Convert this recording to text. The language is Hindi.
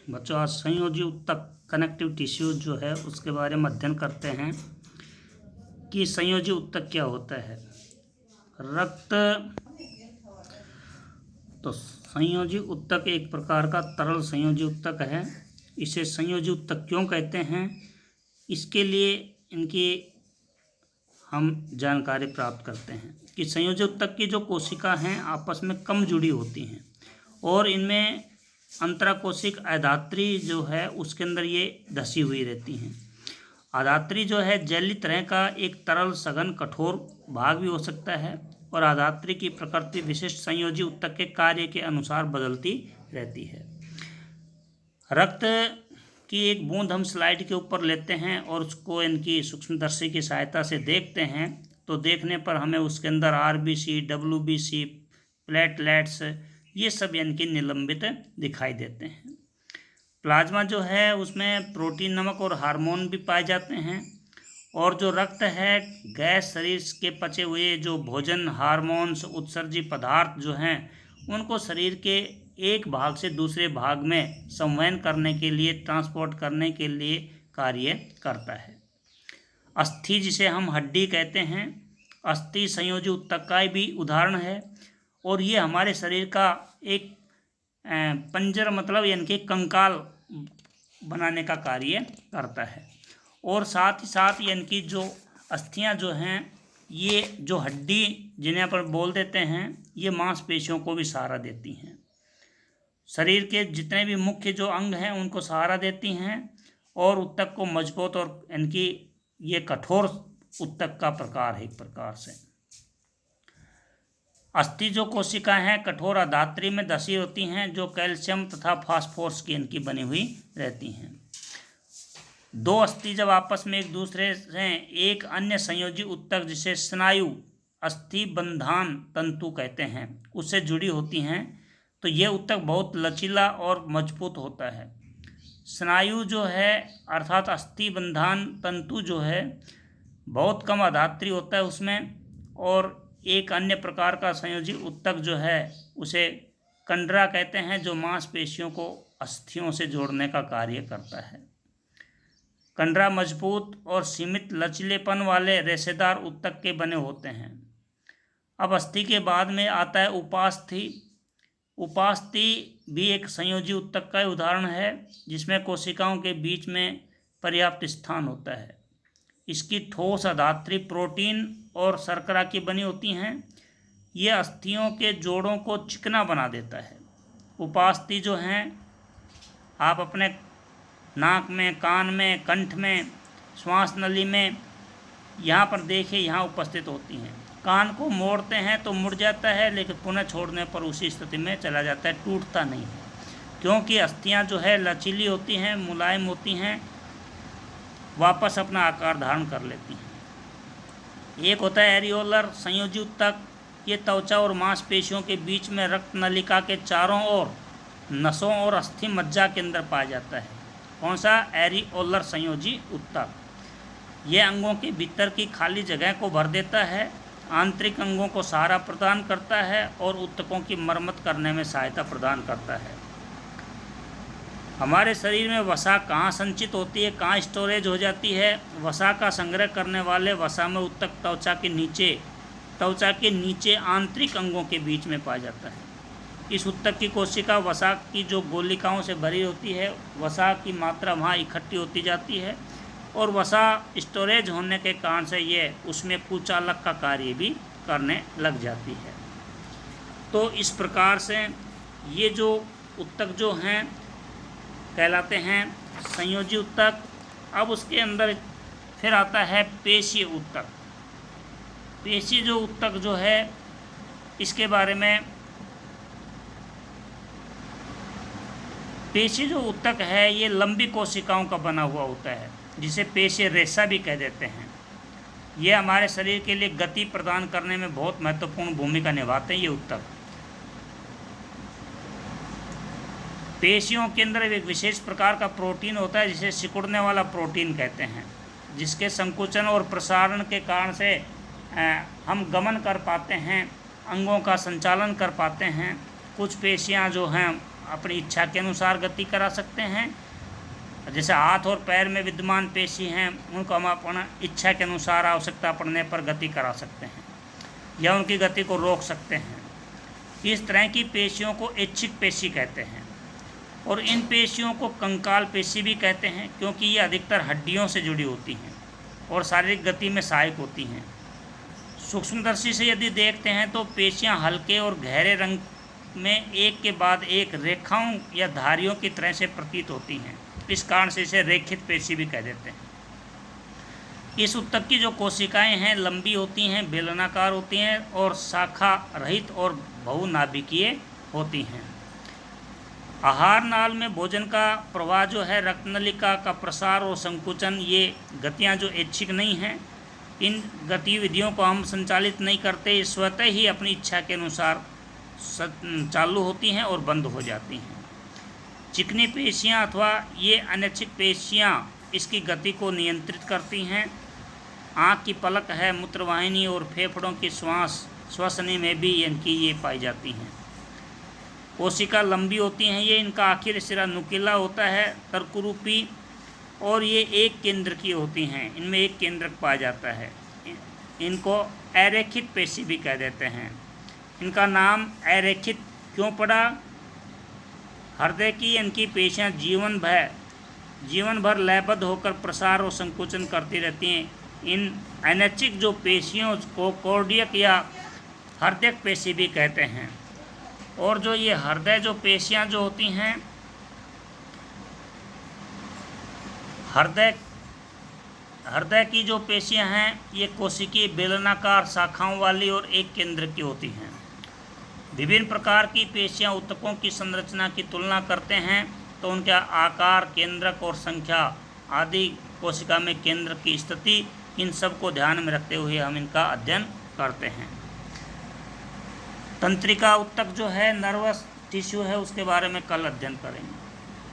बच्चों, आज संयोजी उत्तक कनेक्टिव टिश्यू जो है उसके बारे में अध्ययन करते हैं कि संयोजी उत्तक क्या होता है। रक्त तो संयोजी उत्तक एक प्रकार का तरल संयोजी उत्तक है। इसे संयोजी उत्तक क्यों कहते हैं, इसके लिए इनकी हम जानकारी प्राप्त करते हैं कि संयोजी उत्तक की जो कोशिका हैं आपस में कम जुड़ी होती हैं और इनमें अंतराकोशिक अधात्री जो है उसके अंदर ये धसी हुई रहती हैं। अधात्री जो है जेली तरह का एक तरल सघन कठोर भाग भी हो सकता है और अधात्री की प्रकृति विशिष्ट संयोजी उत्तक के कार्य के अनुसार बदलती रहती है। रक्त की एक बूंद हम स्लाइड के ऊपर लेते हैं और उसको इनकी सूक्ष्मदर्शी की सहायता से देखते हैं तो देखने पर हमें उसके अंदर आरबीसी, डब्ल्यूबीसी, प्लेटलेट्स ये सब इनकी निलंबित दिखाई देते हैं। प्लाज्मा जो है उसमें प्रोटीन, नमक और हार्मोन भी पाए जाते हैं और जो रक्त है गैस, शरीर के पचे हुए जो भोजन, हार्मोन्स, उत्सर्जी पदार्थ जो हैं उनको शरीर के एक भाग से दूसरे भाग में संवहन करने के लिए, ट्रांसपोर्ट करने के लिए कार्य करता है। अस्थि जिसे हम हड्डी कहते हैं, अस्थि संयोजी उत्तक का भी उदाहरण है और ये हमारे शरीर का एक पंजर मतलब यानी कि कंकाल बनाने का कार्य करता है। और साथ ही साथ यानी कि जो अस्थियां जो हैं ये जो हड्डी जिन्हें पर बोल देते हैं ये मांसपेशियों को भी सहारा देती हैं। शरीर के जितने भी मुख्य जो अंग हैं उनको सहारा देती हैं और उत्तक को मजबूत और इनकी ये कठोर उत्तक का प्रकार है। एक प्रकार से अस्थि जो कोशिकाएं हैं कठोर अधात्री में धसी होती हैं जो कैल्शियम तथा फास्फोरस की इनकी बनी हुई रहती हैं। दो अस्थि जब आपस में एक दूसरे से एक अन्य संयोजी उत्तक जिसे स्नायु अस्थि बंधान तंतु कहते हैं उससे जुड़ी होती हैं तो ये उत्तक बहुत लचीला और मजबूत होता है। स्नायु जो है अर्थात अस्थि बंधान तंतु जो है बहुत कम अधात्री होता है उसमें और एक अन्य प्रकार का संयोजी उत्तक जो है उसे कंडरा कहते हैं जो मांसपेशियों को अस्थियों से जोड़ने का कार्य करता है। कंडरा मजबूत और सीमित लचीलेपन वाले रेशेदार उत्तक के बने होते हैं। अब अस्थि के बाद में आता है उपास्थि। उपास्थि भी एक संयोजी उत्तक का उदाहरण है जिसमें कोशिकाओं के बीच में पर्याप्त स्थान होता है। इसकी ठोस अधात्री प्रोटीन और शर्करा की बनी होती हैं। ये अस्थियों के जोड़ों को चिकना बना देता है। उपास्थि जो हैं आप अपने नाक में, कान में, कंठ में, श्वास नली में यहाँ पर देखिए यहाँ उपस्थित होती हैं। कान को मोड़ते हैं तो मुड़ जाता है लेकिन पुनः छोड़ने पर उसी स्थिति में चला जाता है, टूटता नहीं है क्योंकि अस्थियाँ जो है लचीली होती हैं, मुलायम होती हैं, वापस अपना आकार धारण कर लेती हैं। एक होता है एरियोलर संयोजी उत्तक। ये त्वचा और मांसपेशियों के बीच में रक्त नलिका के चारों ओर नसों और अस्थि मज्जा के अंदर पाया जाता है। कौन सा? एरियोलर संयोजी उत्तक। यह अंगों के भीतर की खाली जगह को भर देता है, आंतरिक अंगों को सहारा प्रदान करता है और उत्तकों की मरम्मत करने में सहायता प्रदान करता है। हमारे शरीर में वसा कहाँ संचित होती है, कहाँ स्टोरेज हो जाती है? वसा का संग्रह करने वाले वसा में उत्तक त्वचा के नीचे आंतरिक अंगों के बीच में पाया जाता है। इस उत्तक की कोशिका वसा की जो गोलिकाओं से भरी होती है, वसा की मात्रा वहाँ इकट्ठी होती जाती है और वसा स्टोरेज होने के कारण से ये उसमें कुचालक का कार्य भी करने लग जाती है। तो इस प्रकार से ये जो उत्तक जो हैं कहलाते हैं संयोजी उत्तक। अब उसके अंदर फिर आता है पेशीय उत्तक। पेशी जो उत्तक जो है इसके बारे में, पेशी जो उत्तक है ये लंबी कोशिकाओं का बना हुआ होता है जिसे पेशीय रेशा भी कह देते हैं। ये हमारे शरीर के लिए गति प्रदान करने में बहुत महत्वपूर्ण भूमिका निभाते हैं ये उत्तक। पेशियों के अंदर एक विशेष प्रकार का प्रोटीन होता है जिसे सिकुड़ने वाला प्रोटीन कहते हैं, जिसके संकुचन और प्रसारण के कारण से हम गमन कर पाते हैं, अंगों का संचालन कर पाते हैं। कुछ पेशियां जो हैं अपनी इच्छा के अनुसार गति करा सकते हैं। जैसे हाथ और पैर में विद्यमान पेशी हैं, उनको हम अपना इच्छा के अनुसार आवश्यकता पड़ने पर गति करा सकते हैं या उनकी गति को रोक सकते हैं। इस तरह की पेशियों को ऐच्छिक पेशी कहते हैं और इन पेशियों को कंकाल पेशी भी कहते हैं, क्योंकि ये अधिकतर हड्डियों से जुड़ी होती हैं और शारीरिक गति में सहायक होती हैं। सूक्ष्मदर्शी से यदि देखते हैं तो पेशियां हल्के और गहरे रंग में एक के बाद एक रेखाओं या धारियों की तरह से प्रतीत होती हैं। इस कारण से इसे रेखित पेशी भी कह देते हैं। इस ऊतक की जो कोशिकाएं हैं लंबी होती हैं, बेलनाकार होती हैं और शाखा रहित और बहुनाभिकीय होती हैं। आहार नाल में भोजन का प्रवाह जो है, रक्तनलिका का प्रसार और संकुचन, ये गतियां जो ऐच्छिक नहीं हैं, इन गतिविधियों को हम संचालित नहीं करते, स्वतः ही अपनी इच्छा के अनुसार चालू होती हैं और बंद हो जाती हैं। चिकनी पेशियां अथवा ये अनैच्छिक पेशियां इसकी गति को नियंत्रित करती हैं। आँख की पलक है, मूत्रवाहिनी और फेफड़ों की श्वसनी में भी इनकी ये पाई जाती हैं। कोशिका लंबी होती हैं ये, इनका आखिरी सिरा नुकीला होता है, तर्करूपी, और ये एक केंद्र की होती हैं। इनमें एक केंद्रक पाया जाता है। इनको अरेखित पेशी भी कह देते हैं। इनका नाम अरेखित क्यों पड़ा? हृदय की इनकी पेशियां जीवन भर लयबद्ध होकर प्रसार और संकुचन करती रहती हैं। इन अनैच्छिक जो पेशियों को कार्डियक या हृदय पेशी भी कहते हैं। और जो ये हृदय जो पेशियां जो होती हैं, हृदय की जो पेशियां हैं ये कोशिकीय बेलनाकार शाखाओं वाली और एक केंद्र की होती हैं। विभिन्न प्रकार की पेशियां ऊतकों की संरचना की तुलना करते हैं तो उनके आकार, केंद्रक और संख्या आदि, कोशिका में केंद्र की स्थिति, इन सब को ध्यान में रखते हुए हम इनका अध्ययन करते हैं। तंत्रिका ऊतक जो है, नर्वस टिश्यू है, उसके बारे में कल अध्ययन करेंगे।